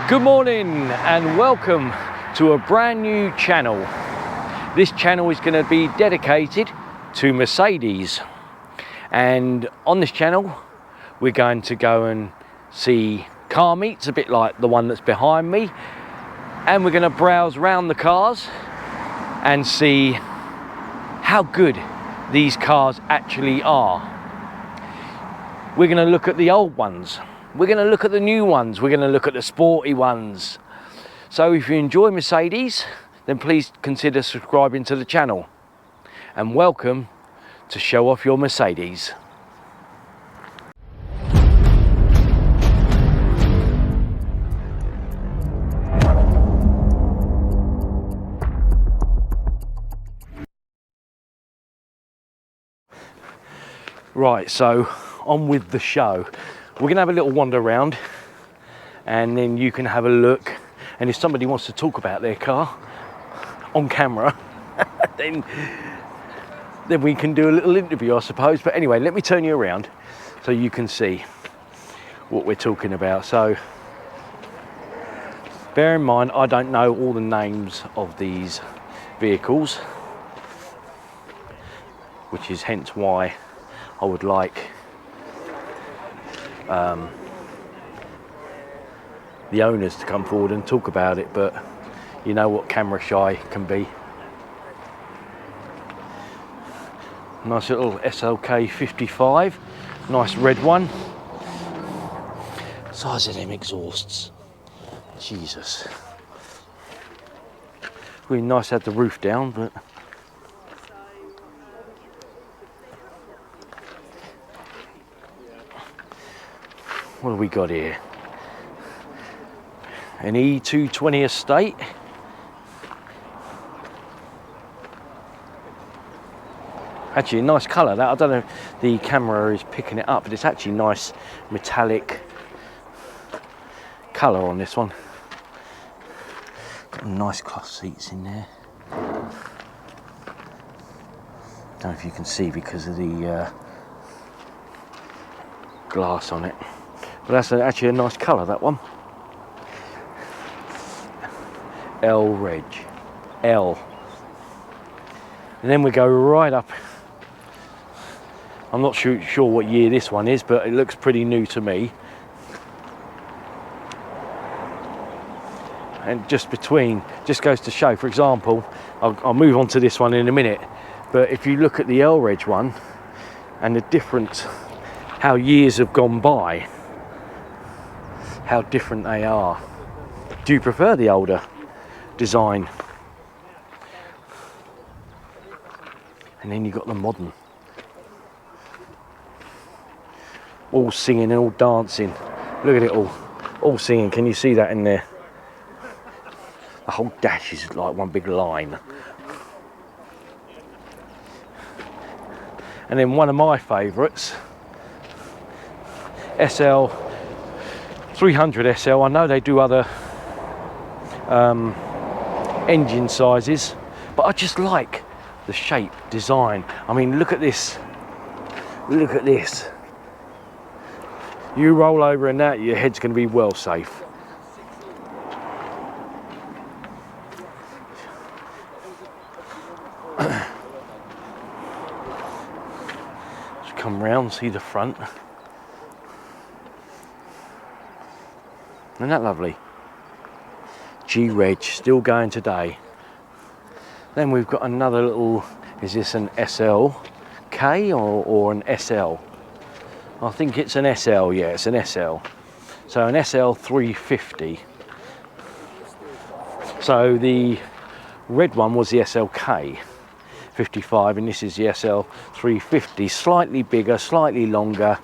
Good morning and welcome to a brand new channel. This channel is going to be dedicated to Mercedes, and on this channel we're going to go and see car meets, a bit like the one that's behind me, and we're going to browse around the cars and see how good these cars actually are. We're going to look at the old ones. We're going to look at the new ones. We're going to look at the sporty ones. So if you enjoy Mercedes, then please consider subscribing to the channel. And welcome to Show Off Your Mercedes. Right, so on with the show. We're going to have a little wander around and then you can have a look, and if somebody wants to talk about their car on camera then we can do a little interview, I suppose. But anyway, let me turn you around so you can see what we're talking about. So bear in mind, I don't know all the names of these vehicles, which is hence why I would like the owners to come forward and talk about it, but you know what camera shy can be. Nice little SLK55, nice red one. Size of them exhausts, Jesus. Really nice to have the roof down, but what have we got here? An E220 estate. Actually a nice colour that. I don't know if the camera is picking it up, but it's actually nice metallic colour on this one. Got nice cloth seats in there. Don't know if you can see because of the glass on it. But that's actually a nice colour, that one. L reg, L. And then we go right up. I'm not sure what year this one is, but it looks pretty new to me. And just goes to show, for example, I'll move on to this one in a minute, but if you look at the L reg one and the difference, how years have gone by, how different they are. Do you prefer the older design? And then you got the modern, all singing and all dancing. Look at it all singing. Can you see that in there? The whole dash is like one big line. And then one of my favourites, SL300 SL. I know they do other engine sizes, but I just like the shape, design. I mean, look at this. Look at this. You roll over in that, your head's going to be well safe. Just come round, see the front. Isn't that lovely? G-Reg, still going today. Then we've got another little, is this an SLK or an SL? I think it's an SL, yeah, it's an SL. So an SL350. So the red one was the SLK55 and this is the SL350. Slightly bigger, slightly longer,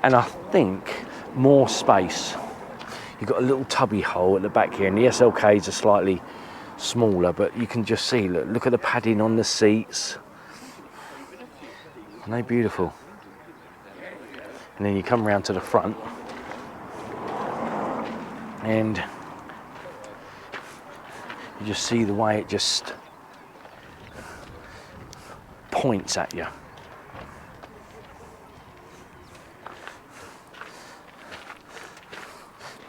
and I think more space. You've got a little tubby hole at the back here, and the SLKs are slightly smaller, but you can just see, look at the padding on the seats. Aren't they beautiful? And then you come round to the front and you just see the way it just points at you.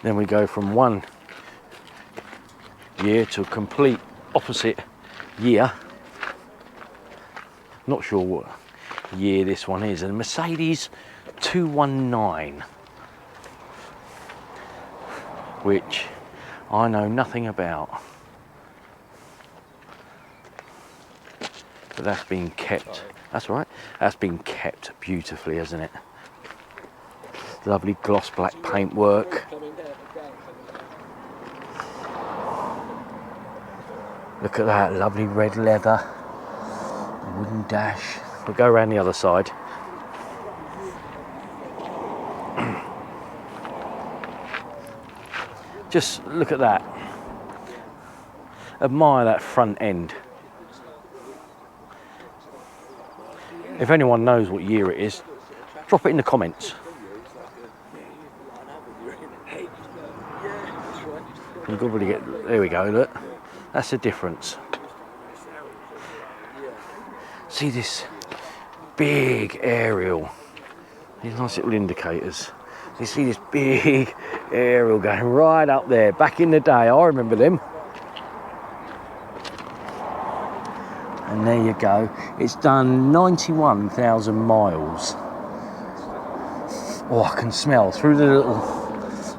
Then we go from one year to a complete opposite year. Not sure what year this one is. A Mercedes 219, which I know nothing about. But that's been kept. That's all right. That's been kept beautifully, hasn't it? Lovely gloss black paintwork. Look at that, lovely red leather, wooden dash. We'll go around the other side. Just look at that. Admire that front end. If anyone knows what year it is, drop it in the comments. You can probably get, there we go, look. That's the difference. See this big aerial. These nice little indicators. You see this big aerial going right up there. Back in the day, I remember them. And there you go. It's done 91,000 miles. Oh, I can smell through the little,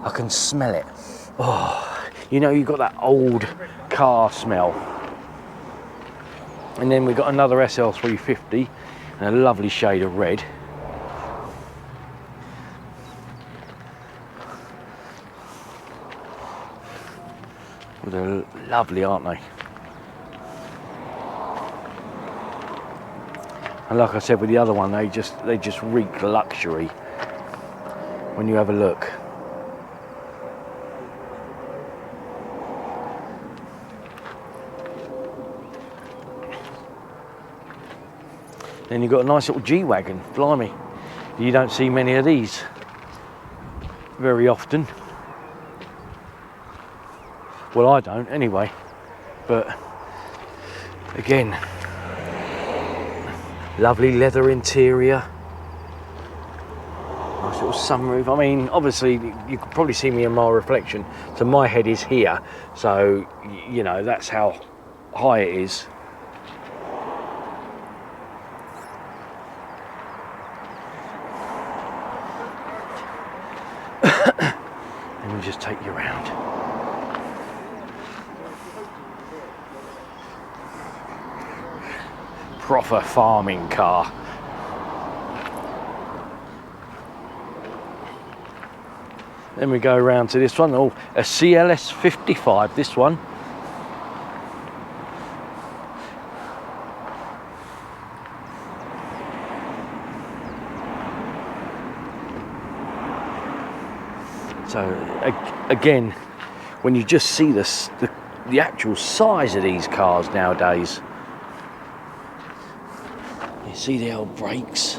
I can smell it. Oh, you know, you've got that old car smell. And then we've got another SL350 and a lovely shade of red. They're lovely, aren't they? And like I said with the other one, they just reek luxury when you have a look. Then you've got a nice little G-Wagon, blimey. You don't see many of these very often. Well, I don't anyway, but again, lovely leather interior, nice little sunroof. I mean, obviously you can probably see me in my reflection, so my head is here, so you know that's how high it is. Let me just take you around. Proper farming car. Then we go around to this one. Oh, a SLK55, this one. So again, when you just see this, the actual size of these cars nowadays, you see the old brakes.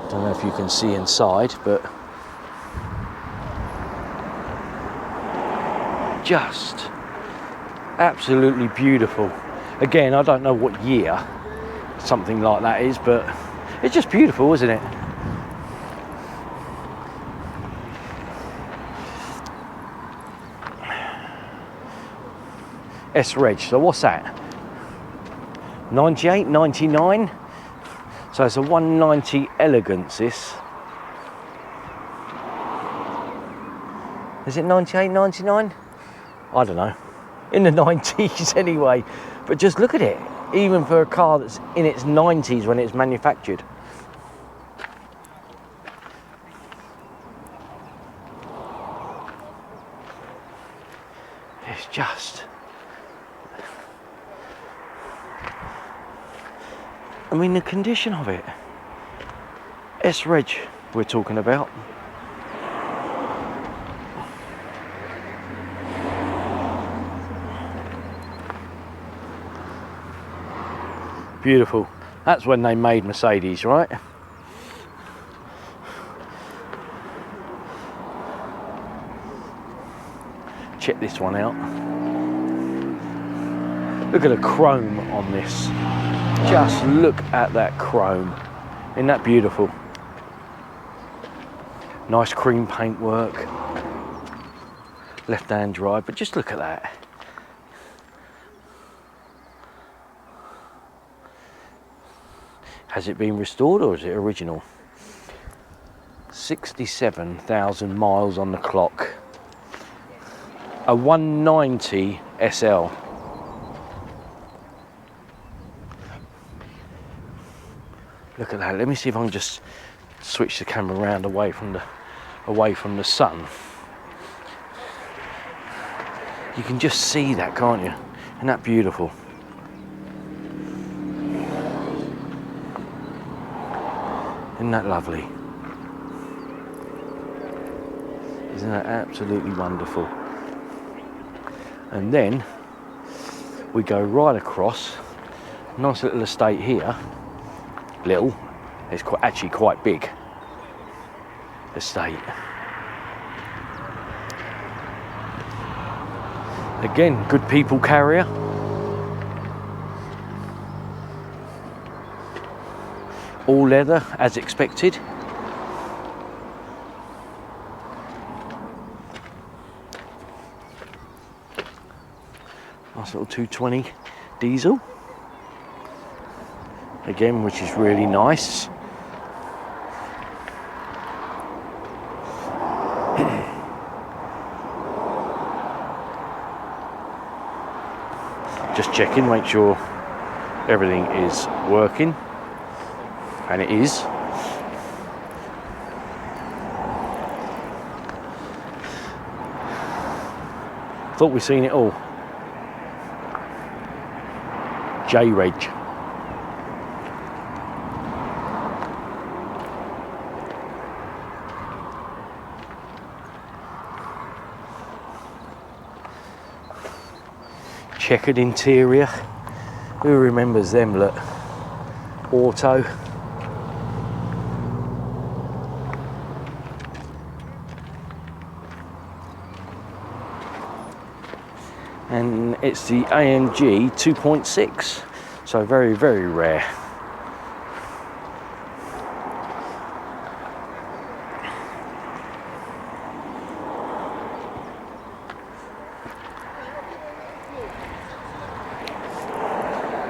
Don't know if you can see inside, but just absolutely beautiful. Again, I don't know what year something like that is, but it's just beautiful, isn't it? S-Reg, so what's that? 98, 99? So it's a 190 Elegance, this. Is it 98, 99? I don't know. In the 90s anyway. But just look at it. Even for a car that's in its 90s when it's manufactured. It's just... I mean, the condition of it. S-Reg we're talking about. Beautiful. That's when they made Mercedes, right? Check this one out. Look at the chrome on this. Just look at that chrome. Isn't that beautiful? Nice cream paintwork. Left-hand drive, but just look at that. Has it been restored or is it original? 67,000 miles on the clock. A 190 SL. Look at that. Let me see if I can just switch the camera around away from the sun. You can just see that, can't you? Isn't that beautiful? Isn't that lovely? Isn't that absolutely wonderful? And then we go right across. Nice little estate here. Little. It's actually quite big estate. Again, good people carrier. All leather as expected. Nice little 220 diesel. Again, which is really nice. Just checking, make sure everything is working. And it is. Thought we'd seen it all. J-Reg. Checkered interior. Who remembers them? Look. Auto. And it's the AMG 2.6, so very, very rare.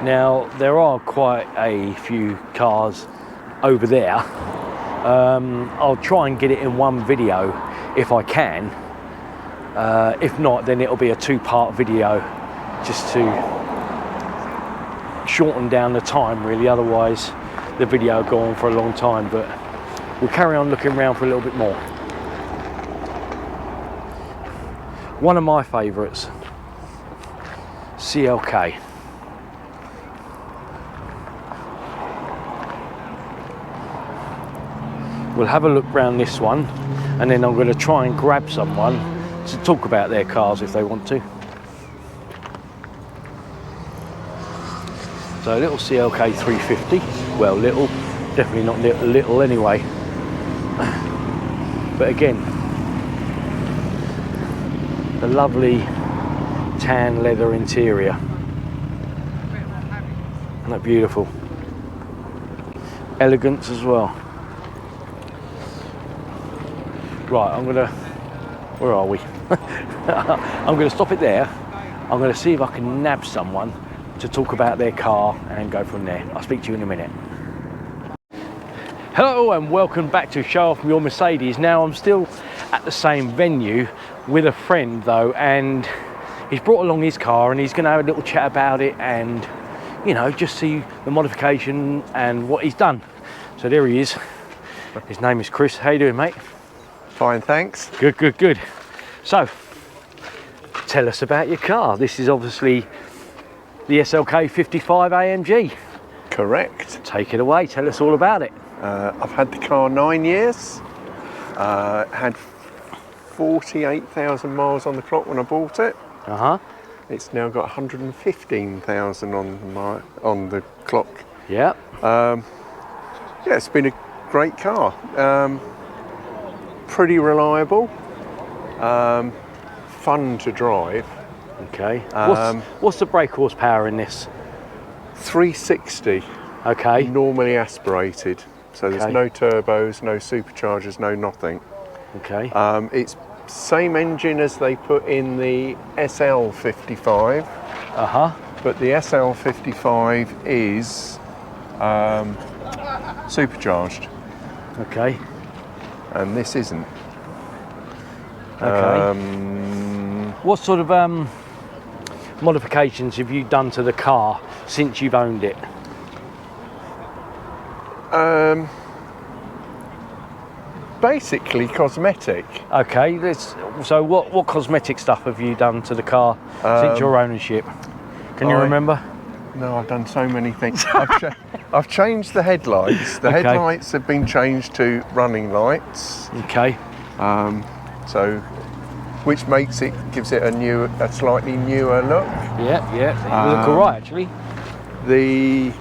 Now, there are quite a few cars over there. I'll try and get it in one video if I can. If not, then it'll be a two-part video just to shorten down the time really, otherwise the video will go on for a long time, but we'll carry on looking around for a little bit more. One of my favourites, SLK. We'll have a look round this one and then I'm going to try and grab someone to talk about their cars if they want to. So a little SLK 350, well little, definitely not little anyway. But again, the lovely tan leather interior. Isn't that beautiful? Elegance as well. Right, where are we? I'm gonna stop it there. I'm gonna see if I can nab someone to talk about their car and go from there. I'll speak to you in a minute. Hello and welcome back to Show Off Your Mercedes. Now I'm still at the same venue with a friend though, and he's brought along his car and he's gonna have a little chat about it and, you know, just see the modification and what he's done. So there he is. His name is Chris. How you doing, mate? Fine, thanks. Good, good, good. So, tell us about your car. This is obviously the SLK55 AMG. Correct. Take it away, tell us all about it. I've had the car 9 years. Had 48,000 miles on the clock when I bought it. It's now got 115,000 on the clock. Yeah. Yeah, it's been a great car. Pretty reliable, fun to drive. Okay. What's the brake horsepower in this? 360. Okay. Normally aspirated, so there's no turbos, no superchargers, no nothing. Okay. It's same engine as they put in the SL55, but the SL55 is supercharged, Okay. and this isn't. Okay. What sort of modifications have you done to the car since you've owned it? Basically cosmetic. Okay, so what cosmetic stuff have you done to the car since your ownership? Can you remember? No, I've done so many things. I've changed the headlights. The headlights have been changed to running lights. Okay. So, which gives it a slightly newer look. Yeah, yeah. You look all right, actually. The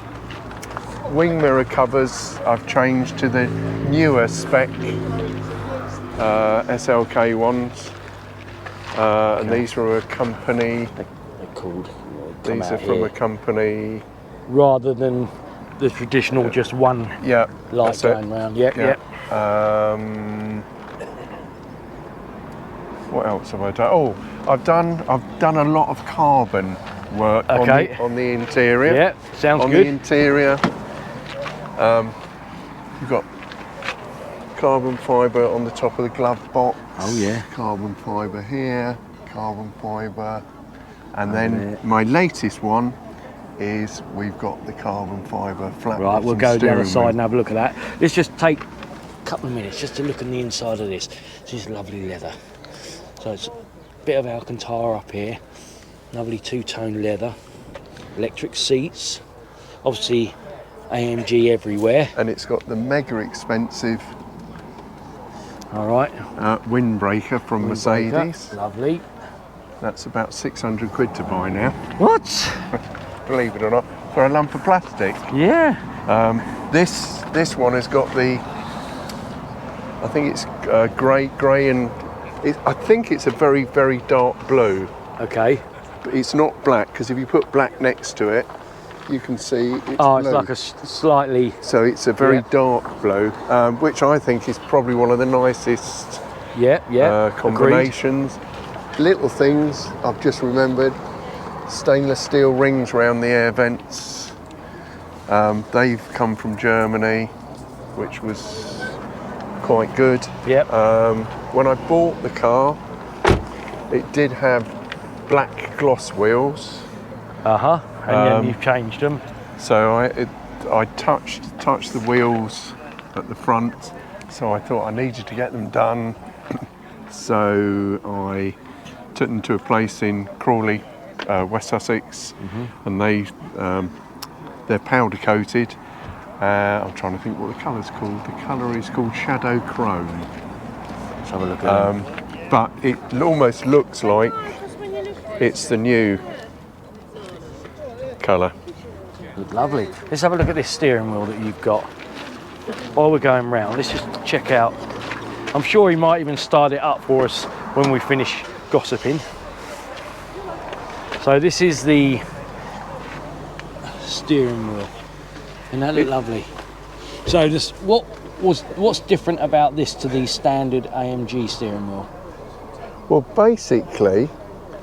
wing mirror covers I've changed to the newer spec SLK ones, and these are a company. They're called. These are from a company. Rather than the traditional just one light going round. Yeah. What else have I done? Oh, I've done a lot of carbon work on the interior. Yeah, sounds good. On the interior, you've got carbon fibre on the top of the glove box. Oh yeah. Carbon fibre here, carbon fibre, and then my latest one is we've got the carbon fibre flat. Right, we'll go to the other side wheel. and have a look at that. Let's just take a couple of minutes just to look on the inside of this. This is lovely leather. So it's a bit of Alcantara up here. Lovely two-tone leather. Electric seats. Obviously AMG everywhere. And it's got the mega expensive alright. Windbreaker from Mercedes. Lovely. That's about 600 quid to buy now. What? Believe it or not, for a lump of plastic. Yeah. This one has got the, I think it's grey and I think it's a very, very dark blue. Okay. But it's not black, because if you put black next to it, you can see it's blue. It's like a slightly... So it's a very dark blue, which I think is probably one of the nicest combinations. Agreed. Little things I've just remembered. Stainless steel rings around the air vents. They've come from Germany, which was quite good. Yep. When I bought the car, it did have black gloss wheels. And then you've changed them. So I touched the wheels at the front, so I thought I needed to get them done. So I took them to a place in Crawley, West Sussex, and they're powder coated. I'm trying to think what the colour's called. The colour is called Shadow Chrome. Let's have a look at it. But it almost looks like it's the new colour. Lovely. Let's have a look at this steering wheel that you've got. While we're going round, let's just check out. I'm sure he might even start it up for us when we finish gossiping. So this is the steering wheel, and that looked lovely. So just what's different about this to the standard AMG steering wheel? Well, basically,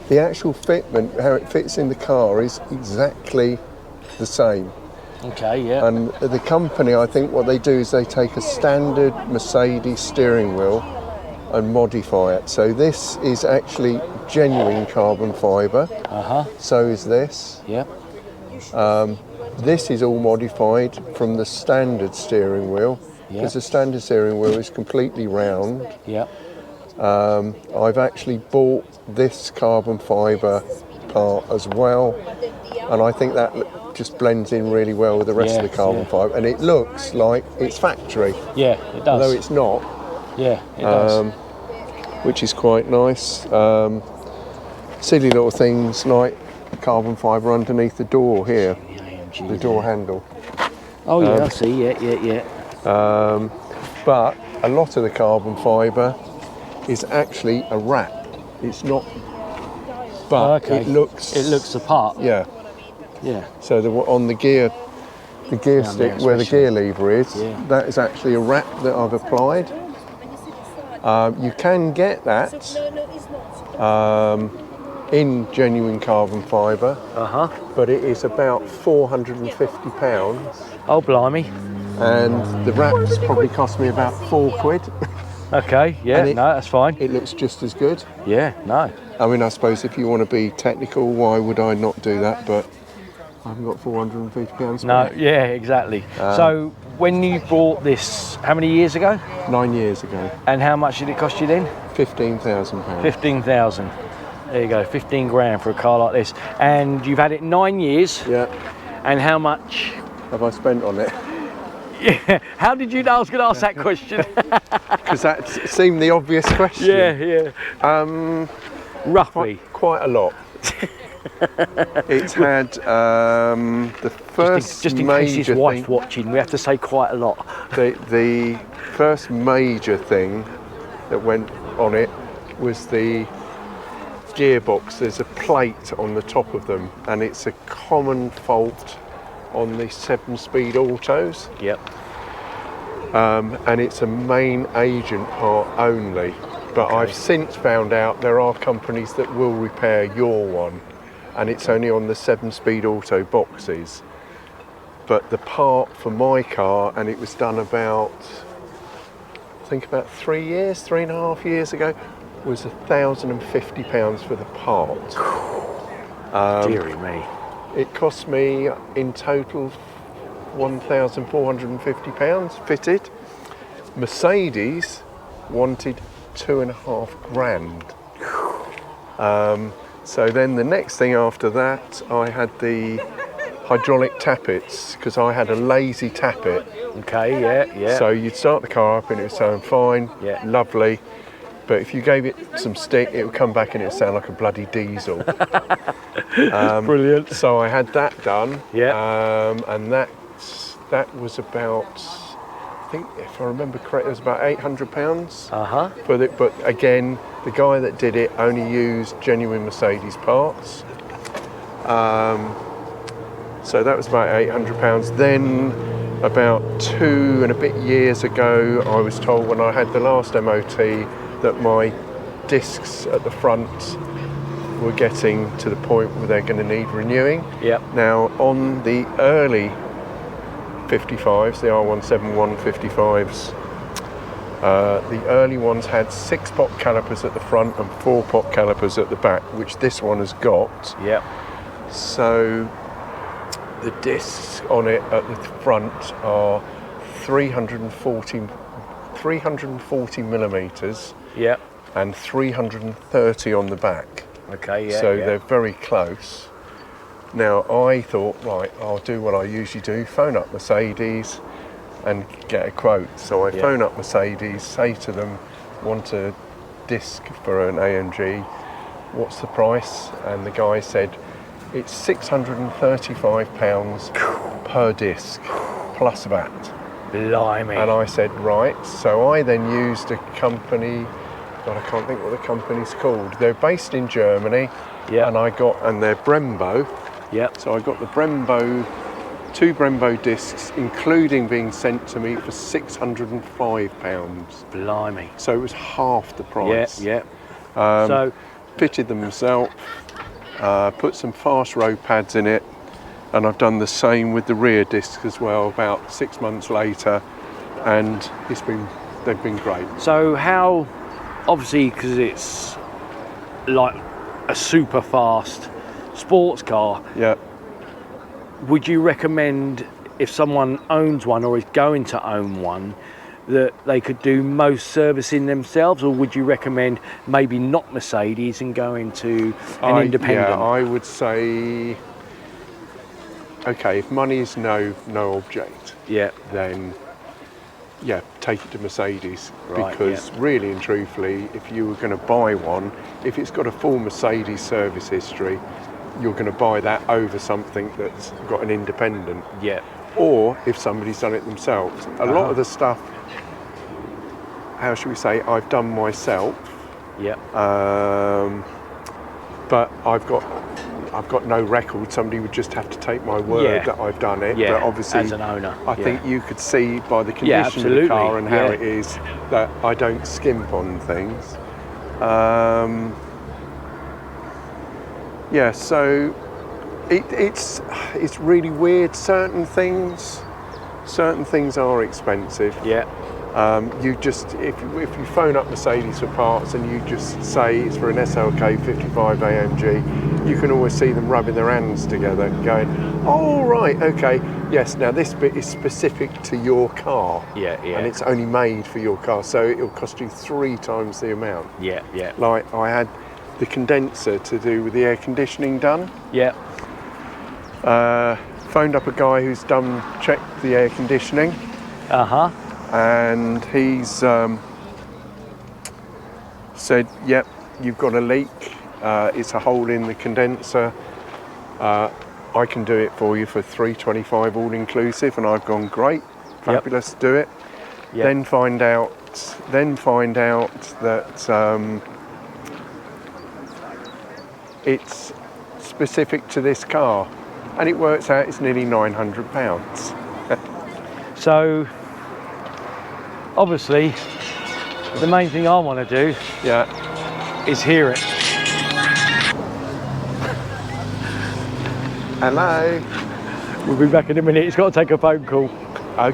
the actual fitment, how it fits in the car, is exactly the same. Okay, yeah. And the company, I think what they do is they take a standard Mercedes steering wheel and modify it. So this is actually genuine carbon fibre. So is this. Yep. This is all modified from the standard steering wheel, because the standard steering wheel is completely round. Yep. I've actually bought this carbon fibre part as well, and I think that just blends in really well with the rest of the carbon fibre, and it looks like it's factory. Yeah, it does. Although it's not. Yeah, it does. Which is quite nice. Silly little things like carbon fibre underneath the door here, the door handle. Oh yeah, I see. Yeah. But a lot of the carbon fibre is actually a wrap. It's not. But it looks the part. Yeah. Yeah. So on the gear stick where the gear lever is, that is actually a wrap that I've applied. You can get that in genuine carbon fibre, but it is about £450, Oh, blimey. and the wraps probably cost me about £4. Okay, yeah, And no, that's fine. It looks just as good. Yeah, no. I mean, I suppose if you want to be technical, why would I not do that? But I haven't got £450. No, yeah, exactly. So when you bought this, how many years ago? 9 years ago. And how much did it cost you then? £15,000. 15,000. There you go, 15 grand for a car like this. And you've had it 9 years. Yeah. And how much Have I spent on it? Yeah. How did you know I was going to ask that question? Because that seemed the obvious question. Yeah. Roughly. Quite a lot. It's had the first just in major case his wife's watching, we have to say quite a lot. The first major thing that went on it was the gearbox. There's a plate on the top of them, and it's a common fault on the 7-speed autos. Yep. And it's a main agent part only. But Okay. I've since found out there are companies that will repair your one, and it's only on the 7-speed auto boxes. But the part for my car, and it was done about, I think about 3.5 years ago, was £1,050 for the part. Deary me. It cost me in total £1,450 fitted. Mercedes wanted 2.5 grand. So then the next thing after that, I had the hydraulic tappets, because I had a lazy tappet. Okay, yeah. So you'd start the car up and it would sound fine, Yeah. lovely. But if you gave it some stick, it would come back and it would sound like a bloody diesel. Brilliant. So I had that done. Yeah. And that was about, I think if I remember correctly, it was about £800. For it, but again, the guy that did it only used genuine Mercedes parts. So that was about £800. Then about 2 and a bit years ago, I was told when I had the last MOT that my discs at the front were getting to the point where they're going to need renewing. Yep. Now on the early 55s, the R171 55s, the early ones had 6-pot calipers at the front and 4-pot calipers at the back, which this one has got. Yep. So the discs on it at the front are 340 millimeters. Yep. And 330 on the back. Okay, yeah. So they're very close. Now I thought, right, I'll do what I usually do, phone up Mercedes and get a quote. So I phone up Mercedes, say to them, want a disc for an AMG, what's the price? And the guy said, it's £635 per disc, plus VAT. Blimey. And I said, right. So I then used a company, God, I can't think what the company's called. They're based in Germany. Yeah. And they're Brembo. Yep. So I got the Brembo, 2 Brembo discs, including being sent to me for £605. Blimey. So it was half the price. Yeah. So fitted them myself, put some fast road pads in it, and I've done the same with the rear discs as well about 6 months later, and they've been great. So how, obviously, because it's like a super fast sports car, Yeah. would you recommend, if someone owns one or is going to own one, that they could do most servicing themselves, or would you recommend maybe not Mercedes and go into an independent? Yeah, I would say, okay, if money is no object, then yeah, take it to Mercedes. Right, because really and truthfully, if you were going to buy one, if it's got a full Mercedes service history, you're going to buy that over something that's got an independent. Yeah. Or if somebody's done it themselves. A lot of the stuff, how should we say, I've done myself. Yeah. but I've got no record. Somebody would just have to take my word that I've done it. Yeah, but obviously, as an owner, I think you could see by the condition of the car and how it is that I don't skimp on things. Yeah, so it's really weird. Certain things are expensive. Yeah. You just if you phone up Mercedes for parts and you just say it's for an SLK55 AMG, you can always see them rubbing their hands together going, oh right, okay, yes, now this bit is specific to your car. Yeah, yeah. And it's only made for your car, so it'll cost you 3 times the amount. Yeah, yeah. Like I had the condenser to do with the air conditioning done. Yeah. Phoned up a guy who's checked the air conditioning. Uh-huh. And he's said, yep, you've got a leak. It's a hole in the condenser. I can do it for you for $325 all inclusive. And I've gone, great, fabulous, do it. Yep. Then find out that it's specific to this car, and it works out it's nearly £900. So obviously the main thing I want to do is hear it. Hello. We'll be back in a minute. It's got to take a phone call. Okay.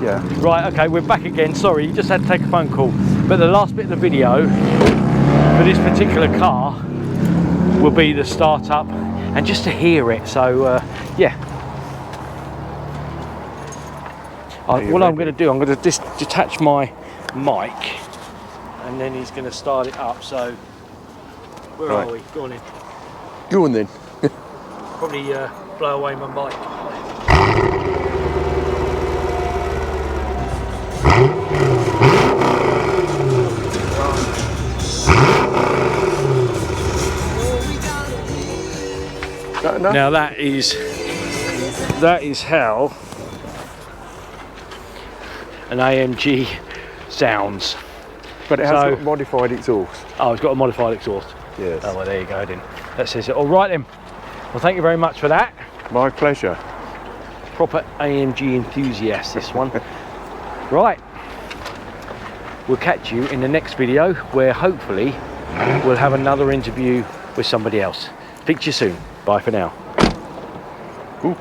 Yeah. Right, okay, we're back again. Sorry, you just had to take a phone call. But the last bit of the video for this particular car will be the startup and just to hear it. So yeah. What I'm going to do, I'm going to detach my mic and then he's going to start it up. So where are we? Go on in. Go on then. Probably blow away my mic. Now that is how an AMG sounds. But it has got modified exhaust. Oh, it's got a modified exhaust. Yes. Oh, well, there you go then. That says it. All right then. Well, thank you very much for that. My pleasure. Proper AMG enthusiast, this one. Right. We'll catch you in the next video where hopefully we'll have another interview with somebody else. Speak to you soon. Bye for now. Cool.